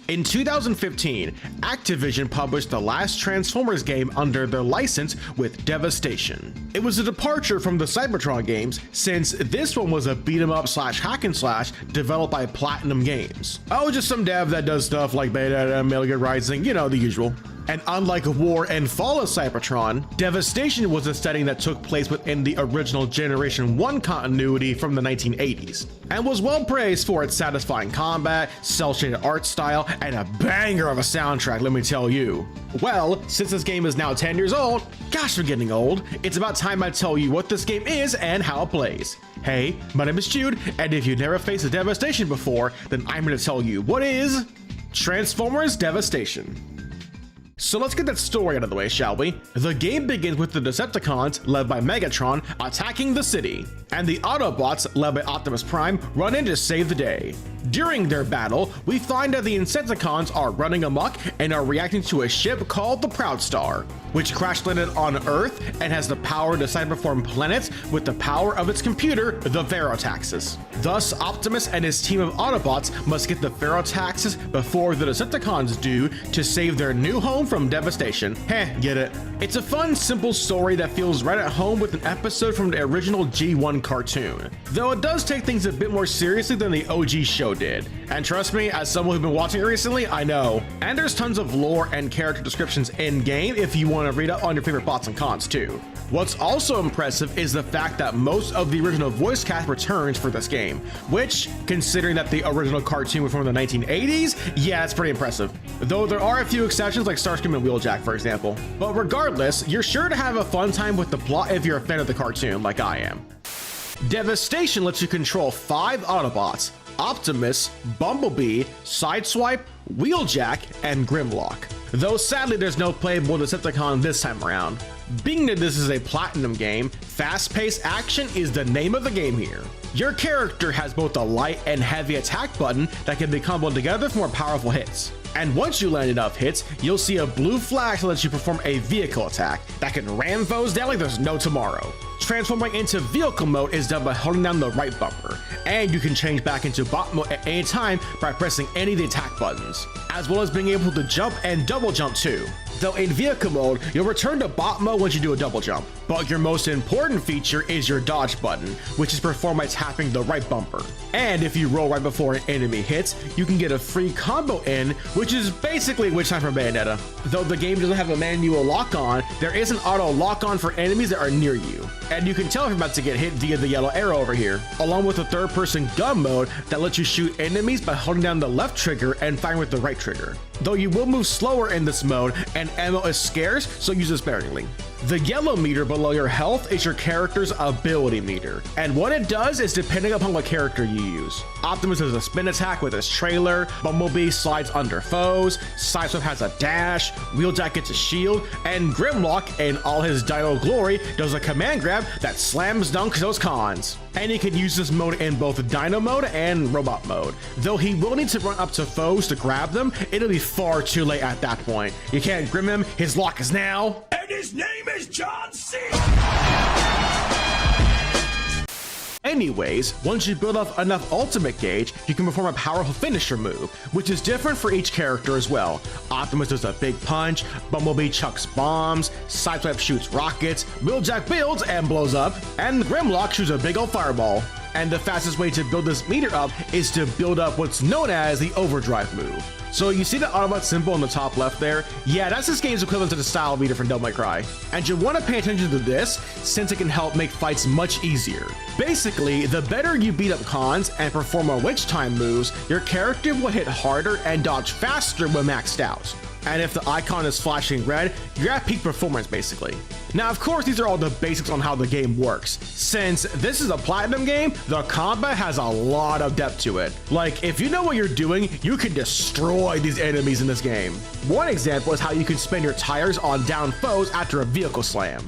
In 2015, Activision published the last Transformers game under their license with Devastation. It was a departure from the Cybertron games, since this one was a beat-em-up slash hack and slash developed by Platinum Games. Oh, just some dev that does stuff like Bayonetta, Metal Gear Rising, you know, the usual. And unlike War and Fall of Cybertron, Devastation was a setting that took place within the original Generation 1 continuity from the 1980s, and was well praised for its satisfying combat, cel-shaded art style, and a banger of a soundtrack, let me tell you. Well, since this game is now 10 years old, gosh, we're getting old, it's about time I tell you what this game is and how it plays. Hey, my name is Jude, and if you've never faced a Devastation before, then I'm going to tell you what is Transformers Devastation. So let's get that story out of the way, shall we? The game begins with the Decepticons, led by Megatron, attacking the city, and the Autobots, led by Optimus Prime, run in to save the day. During their battle, we find that the Insecticons are running amok and are reacting to a ship called the Proud Star, which crash landed on Earth and has the power to cyberform planets with the power of its computer, the Verotaxis. Thus, Optimus and his team of Autobots must get the Verotaxis before the Decepticons do to save their new home from Devastation. Heh, get it? It's a fun, simple story that feels right at home with an episode from the original G1 cartoon, though it does take things a bit more seriously than the OG show did. And trust me, as someone who's been watching it recently, I know. And there's tons of lore and character descriptions in-game if you want to read up on your favorite plots and cons too. What's also impressive is the fact that most of the original voice cast returns for this game, which, considering that the original cartoon was from the 1980s, yeah, it's pretty impressive. Though there are a few exceptions like Starscream and Wheeljack, for example. But regardless, you're sure to have a fun time with the plot if you're a fan of the cartoon like I am. Devastation lets you control 5 Autobots: Optimus, Bumblebee, Sideswipe, Wheeljack, and Grimlock. Though sadly there's no playable Decepticon this time around. Being that this is a Platinum game, fast-paced action is the name of the game here. Your character has both a light and heavy attack button that can be comboed together for more powerful hits. And once you land enough hits, you'll see a blue flash that lets you perform a vehicle attack that can ram foes down like there's no tomorrow. Transforming into vehicle mode is done by holding down the right bumper, and you can change back into bot mode at any time by pressing any of the attack buttons, as well as being able to jump and double jump too. Though in vehicle mode, you'll return to bot mode once you do a double jump, but your most important feature is your dodge button, which is performed by tapping the right bumper. And if you roll right before an enemy hits, you can get a free combo in, which is basically Witch Time from Bayonetta. Though the game doesn't have a manual lock-on, there is an auto lock-on for enemies that are near you, and you can tell if you're about to get hit via the yellow arrow over here, along with a third-person gun mode that lets you shoot enemies by holding down the left trigger and firing with the right trigger. Though you will move slower in this mode, and ammo is scarce, so use it sparingly. The yellow meter below your health is your character's ability meter, and what it does is depending upon what character you use. Optimus has a spin attack with his trailer, Bumblebee slides under foes, Sideswipe has a dash, Wheeljack gets a shield, and Grimlock, in all his dino glory, does a command grab that slams dunks those cons. And he can use this mode in both Dino mode and Robot mode. Though he will need to run up to foes to grab them, it'll be far too late at that point. You can't grim him, his lock is now. And his name is John C. Anyways, once you build up enough ultimate gauge, you can perform a powerful finisher move, which is different for each character as well. Optimus does a big punch, Bumblebee chucks bombs, Sideswipe shoots rockets, Wheeljack builds and blows up, and Grimlock shoots a big old fireball. And the fastest way to build this meter up is to build up what's known as the overdrive move. So you see the Autobot symbol on the top left there? Yeah, that's this game's equivalent to the style meter from Devil May Cry. And you want to pay attention to this since it can help make fights much easier. Basically, the better you beat up cons and perform on Witch Time moves, your character will hit harder and dodge faster when maxed out. And if the icon is flashing red, you're at peak performance basically. Now of course these are all the basics on how the game works. Since this is a Platinum game, the combat has a lot of depth to it. Like if you know what you're doing, you can destroy these enemies in this game. One example is how you can spin your tires on down foes after a vehicle slam.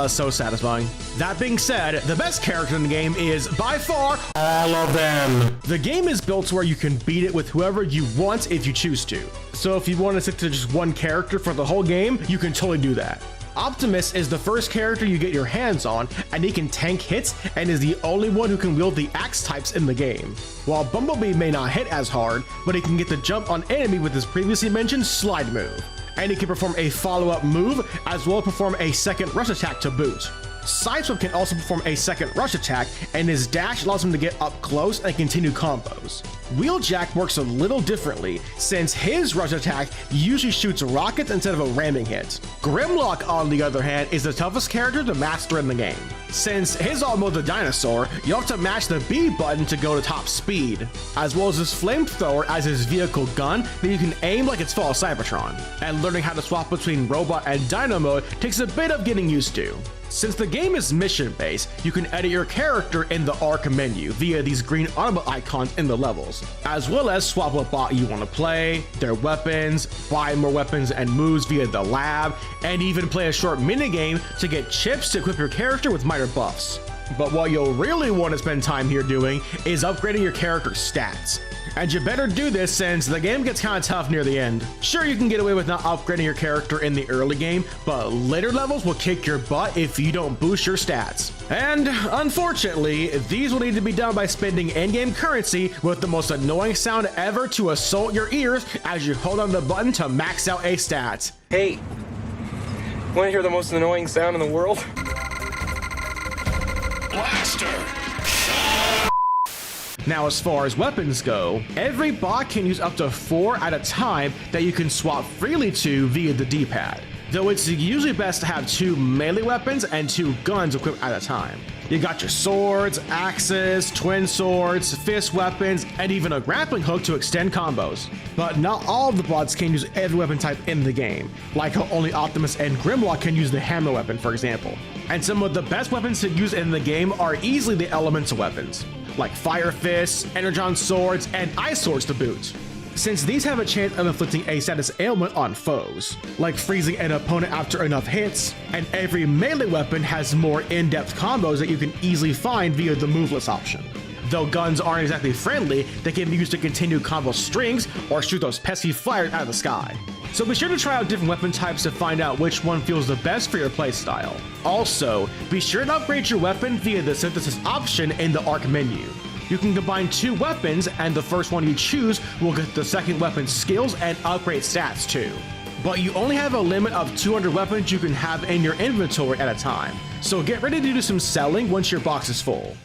So satisfying. That being said, the best character in the game is by far all of them. The game is built to where you can beat it with whoever you want if you choose to. So if you want to stick to just one character for the whole game, you can totally do that. Optimus is the first character you get your hands on, and he can tank hits and is the only one who can wield the axe types in the game. While Bumblebee may not hit as hard, but he can get the jump on enemy with his previously mentioned slide move. And he can perform a follow-up move, as well as perform a second rush attack to boot. Sideswipe can also perform a second rush attack, and his dash allows him to get up close and continue combos. Wheeljack works a little differently, since his rush attack usually shoots rockets instead of a ramming hit. Grimlock, on the other hand, is the toughest character to master in the game. Since his ult mode's a dinosaur, you have to mash the B button to go to top speed, as well as his flamethrower as his vehicle gun that you can aim like it's Fall Cybertron. And learning how to swap between robot and dino mode takes a bit of getting used to. Since the game is mission-based, you can edit your character in the ARC menu via these green automata icons in the levels, as well as swap what bot you want to play, their weapons, buy more weapons and moves via the lab, and even play a short minigame to get chips to equip your character with minor buffs. But what you'll really want to spend time here doing is upgrading your character's stats. And you better do this since the game gets kind of tough near the end. Sure, you can get away with not upgrading your character in the early game, but later levels will kick your butt if you don't boost your stats. And unfortunately, these will need to be done by spending in-game currency with the most annoying sound ever to assault your ears as you hold on the button to max out a stat. Hey, want to hear the most annoying sound in the world? Blaster. Now, as far as weapons go, every bot can use up to 4 at a time that you can swap freely to via the D-pad, though it's usually best to have 2 melee weapons and 2 guns equipped at a time. You got your swords, axes, twin swords, fist weapons, and even a grappling hook to extend combos. But not all of the bots can use every weapon type in the game, like how only Optimus and Grimlock can use the hammer weapon, for example. And some of the best weapons to use in the game are easily the elemental weapons, like Fire Fists, Energon Swords, and Ice Swords to boot, since these have a chance of inflicting a status ailment on foes, like freezing an opponent after enough hits, and every melee weapon has more in-depth combos that you can easily find via the moveless option. Though guns aren't exactly friendly, they can be used to continue combo strings or shoot those pesky flyers out of the sky. So be sure to try out different weapon types to find out which one feels the best for your playstyle. Also, be sure to upgrade your weapon via the synthesis option in the ARC menu. You can combine 2 weapons, and the first one you choose will get the second weapon's skills and upgrade stats too. But you only have a limit of 200 weapons you can have in your inventory at a time, so get ready to do some selling once your box is full.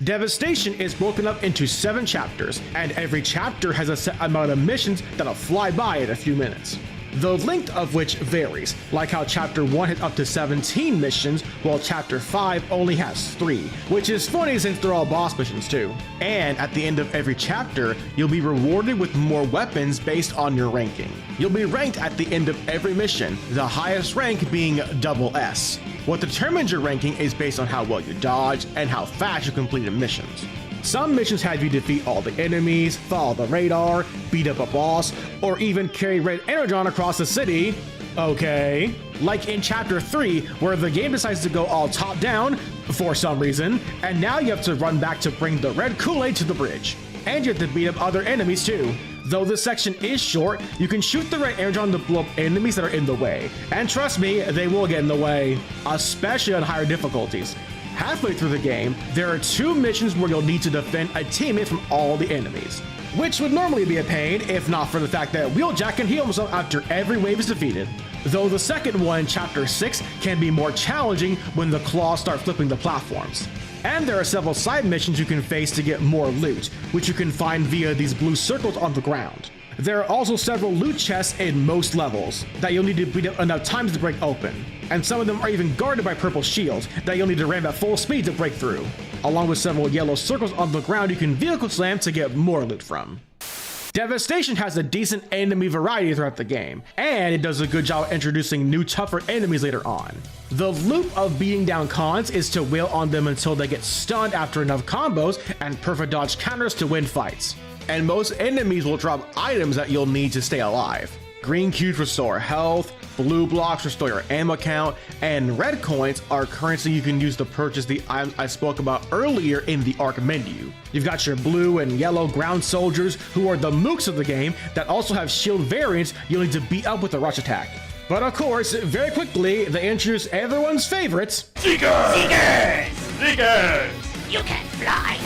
Devastation is broken up into 7 chapters, and every chapter has a set amount of missions that'll fly by in a few minutes, the length of which varies, like how Chapter 1 has up to 17 missions, while Chapter 5 only has 3, which is funny since they're all boss missions too. And at the end of every chapter, you'll be rewarded with more weapons based on your ranking. You'll be ranked at the end of every mission, the highest rank being SS. What determines your ranking is based on how well you dodge and how fast you completed missions. Some missions have you defeat all the enemies, follow the radar, beat up a boss, or even carry red energon across the city. Okay. Like in Chapter 3, where the game decides to go all top down for some reason, and now you have to run back to bring the red Kool-Aid to the bridge. And you have to beat up other enemies too. Though this section is short, you can shoot the red energon to blow up enemies that are in the way. And trust me, they will get in the way, especially on higher difficulties. Halfway through the game, there are 2 missions where you'll need to defend a teammate from all the enemies, which would normally be a pain if not for the fact that Wheeljack can heal himself after every wave is defeated. Though the second one, Chapter 6, can be more challenging when the claws start flipping the platforms. And there are several side missions you can face to get more loot, which you can find via these blue circles on the ground. There are also several loot chests in most levels that you'll need to beat up enough times to break open, and some of them are even guarded by purple shields that you'll need to ram at full speed to break through, along with several yellow circles on the ground you can vehicle slam to get more loot from. Devastation has a decent enemy variety throughout the game, and it does a good job introducing new tougher enemies later on. The loop of beating down cons is to wail on them until they get stunned after enough combos and perfect dodge counters to win fights. And most enemies will drop items that you'll need to stay alive. Green cubes restore health, blue blocks restore your ammo count, and red coins are currency you can use to purchase the items I spoke about earlier in the ARC menu. You've got your blue and yellow ground soldiers, who are the mooks of the game, that also have shield variants you'll need to beat up with a rush attack. But of course, very quickly, they introduce everyone's favorites. Seekers! Seekers! You can fly!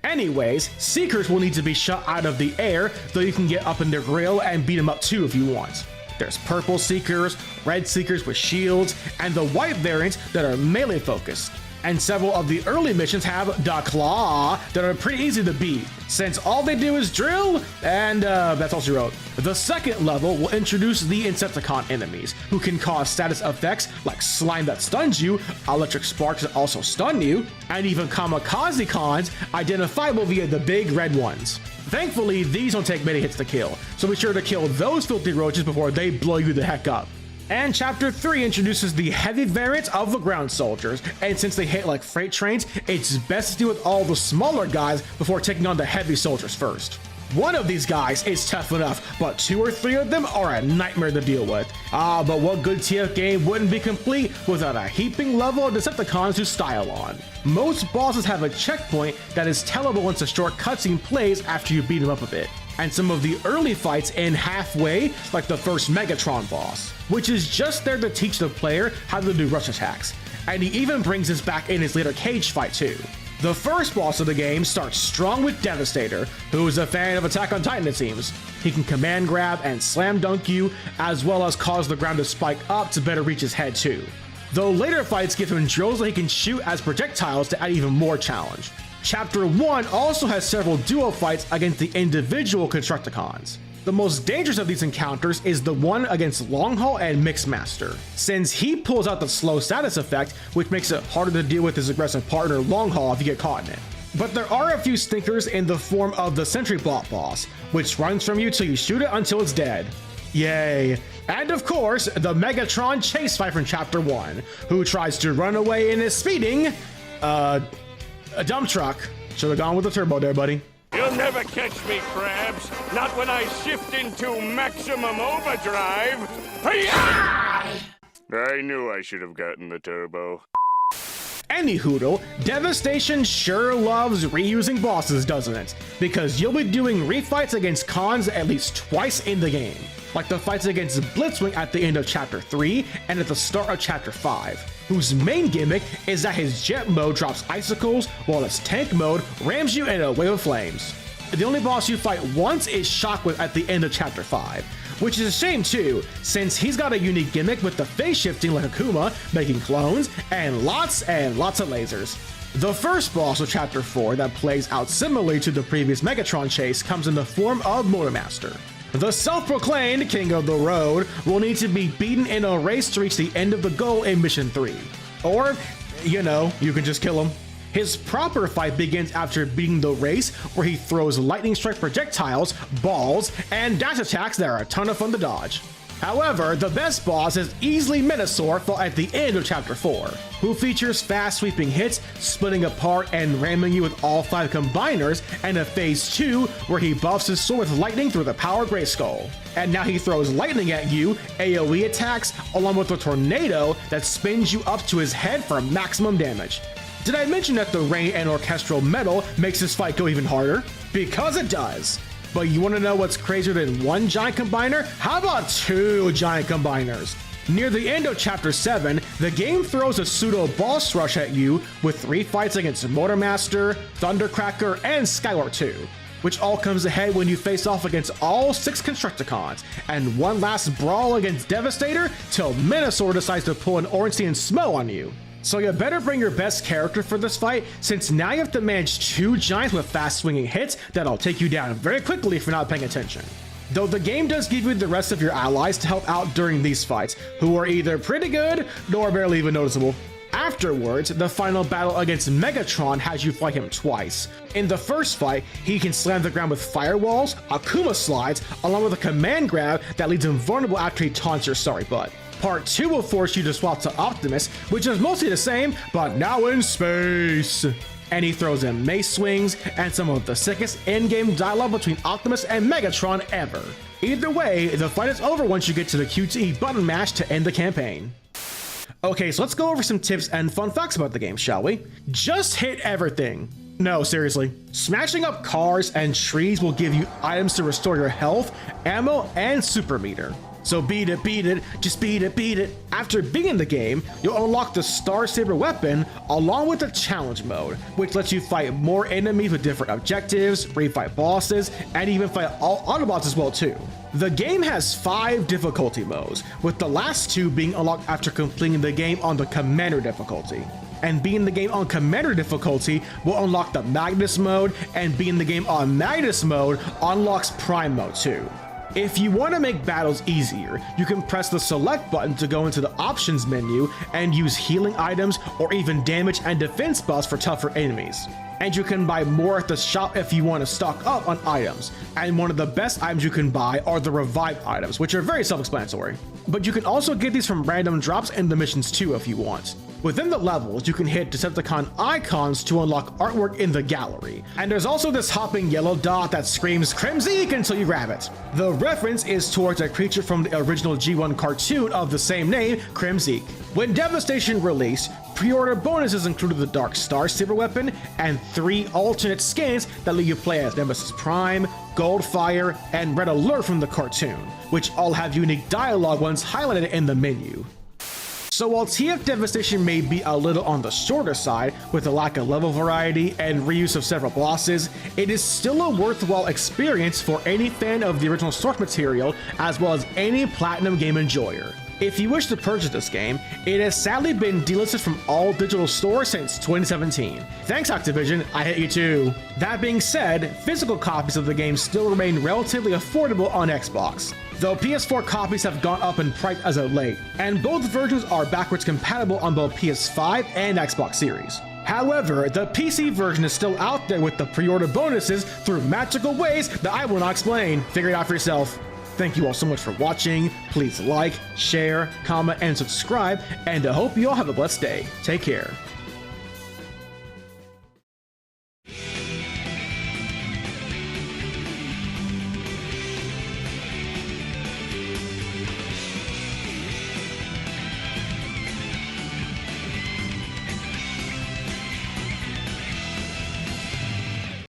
Anyways, Seekers will need to be shot out of the air, though you can get up in their grill and beat them up too if you want. There's purple Seekers, red Seekers with shields, and the white variants that are melee focused. And several of the early missions have the Claw that are pretty easy to beat, since all they do is drill, and that's all she wrote. The second level will introduce the Insecticon enemies, who can cause status effects like slime that stuns you, electric sparks that also stun you, and even kamikaze cons identifiable via the big red ones. Thankfully, these don't take many hits to kill, so be sure to kill those filthy roaches before they blow you the heck up. And Chapter 3 introduces the heavy variants of the ground soldiers, and since they hit like freight trains, it's best to deal with all the smaller guys before taking on the heavy soldiers first. One of these guys is tough enough, but 2 or 3 of them are a nightmare to deal with. But what good TF game wouldn't be complete without a heaping level of Decepticons to style on? Most bosses have a checkpoint that is tellable once a short cutscene plays after you beat them up a bit. And some of the early fights end halfway, like the first Megatron boss, which is just there to teach the player how to do rush attacks. And he even brings this back in his later cage fight too. The first boss of the game starts strong with Devastator, who is a fan of Attack on Titan it seems. He can command grab and slam dunk you, as well as cause the ground to spike up to better reach his head too. Though later fights give him drills that he can shoot as projectiles to add even more challenge. Chapter 1 also has several duo fights against the individual Constructicons. The most dangerous of these encounters is the one against Longhaul and Mixmaster, since he pulls out the slow status effect, which makes it harder to deal with his aggressive partner Longhaul if you get caught in it. But there are a few stinkers in the form of the Sentry Block boss, which runs from you till you shoot it until it's dead. Yay. And of course, the Megatron chase fight from Chapter 1, who tries to run away in his speeding, a dump truck. Should've gone with the turbo there, buddy. You'll never catch me, Krabs. Not when I shift into maximum overdrive. Hi-ya! I knew I should have gotten the turbo. Anyhoodle, Devastation sure loves reusing bosses, doesn't it? Because you'll be doing refights against cons at least twice in the game, like the fights against Blitzwing at the end of Chapter 3 and at the start of Chapter 5, whose main gimmick is that his jet mode drops icicles while its tank mode rams you in a wave of flames. The only boss you fight once is Shockwave at the end of Chapter 5, which is a shame too, since he's got a unique gimmick with the phase shifting like Akuma, making clones, and lots of lasers. The first boss of Chapter 4 that plays out similarly to the previous Megatron chase comes in the form of Motormaster. The self-proclaimed King of the Road will need to be beaten in a race to reach the end of the goal in Mission 3. Or, you can just kill him. His proper fight begins after beating the race, where he throws lightning strike projectiles, balls, and dash attacks that are a ton of fun to dodge. However, the best boss is easily Minosaur fought at the end of Chapter 4, who features fast sweeping hits, splitting apart and ramming you with all 5 combiners, and a Phase 2 where he buffs his sword with lightning through the power Grayskull. And now he throws lightning at you, AoE attacks, along with a tornado that spins you up to his head for maximum damage. Did I mention that the rain and orchestral metal makes this fight go even harder? Because it does. But you want to know what's crazier than 1 giant combiner? How about 2 giant combiners? Near the end of Chapter 7, the game throws a pseudo boss rush at you with 3 fights against Motormaster, Thundercracker, and Skylark 2, which all comes ahead when you face off against all 6 Constructicons, and one last brawl against Devastator till Minosaur decides to pull an Ornstein Smo on you. So you better bring your best character for this fight, since now you have to manage 2 giants with fast swinging hits that'll take you down very quickly if you're not paying attention. Though the game does give you the rest of your allies to help out during these fights, who are either pretty good, nor barely even noticeable. Afterwards, the final battle against Megatron has you fight him twice. In the first fight, he can slam the ground with firewalls, Akuma slides, along with a command grab that leaves him vulnerable after he taunts your sorry butt. Part 2 will force you to swap to Optimus, which is mostly the same, but now in space. And he throws in mace swings and some of the sickest in-game dialogue between Optimus and Megatron ever. Either way, the fight is over once you get to the QTE button mash to end the campaign. Okay, so let's go over some tips and fun facts about the game, shall we? Just hit everything. No, seriously. Smashing up cars and trees will give you items to restore your health, ammo, and super meter. So beat it, just beat it. After beating the game, you'll unlock the Star Saber weapon along with the challenge mode, which lets you fight more enemies with different objectives, refight bosses, and even fight all Autobots as well too. The game has 5 difficulty modes, with the last 2 being unlocked after completing the game on the Commander difficulty. And being the game on Commander difficulty will unlock the Magnus mode, and being the game on Magnus mode unlocks Prime mode too. If you want to make battles easier, you can press the select button to go into the options menu and use healing items or even damage and defense buffs for tougher enemies. And you can buy more at the shop if you want to stock up on items. And one of the best items you can buy are the revive items, which are very self-explanatory. But you can also get these from random drops in the missions too if you want. Within the levels, you can hit Decepticon icons to unlock artwork in the gallery. And there's also this hopping yellow dot that screams Crimzeek until you grab it. The reference is towards a creature from the original G1 cartoon of the same name, Crimzeek. When Devastation released, pre-order bonuses included the Dark Star Saber weapon and 3 alternate skins that let you play as Nemesis Prime, Goldfire, and Red Alert from the cartoon, which all have unique dialogue ones highlighted in the menu. So while TF Devastation may be a little on the shorter side with a lack of level variety and reuse of several bosses, it is still a worthwhile experience for any fan of the original source material as well as any Platinum game enjoyer. If you wish to purchase this game, it has sadly been delisted from all digital stores since 2017. Thanks Activision, I hate you too. That being said, physical copies of the game still remain relatively affordable on Xbox, though PS4 copies have gone up in price as of late, and both versions are backwards compatible on both PS5 and Xbox Series. However, the PC version is still out there with the pre-order bonuses through magical ways that I will not explain. Figure it out for yourself. Thank you all so much for watching. Please like, share, comment, and subscribe, and I hope you all have a blessed day. Take care.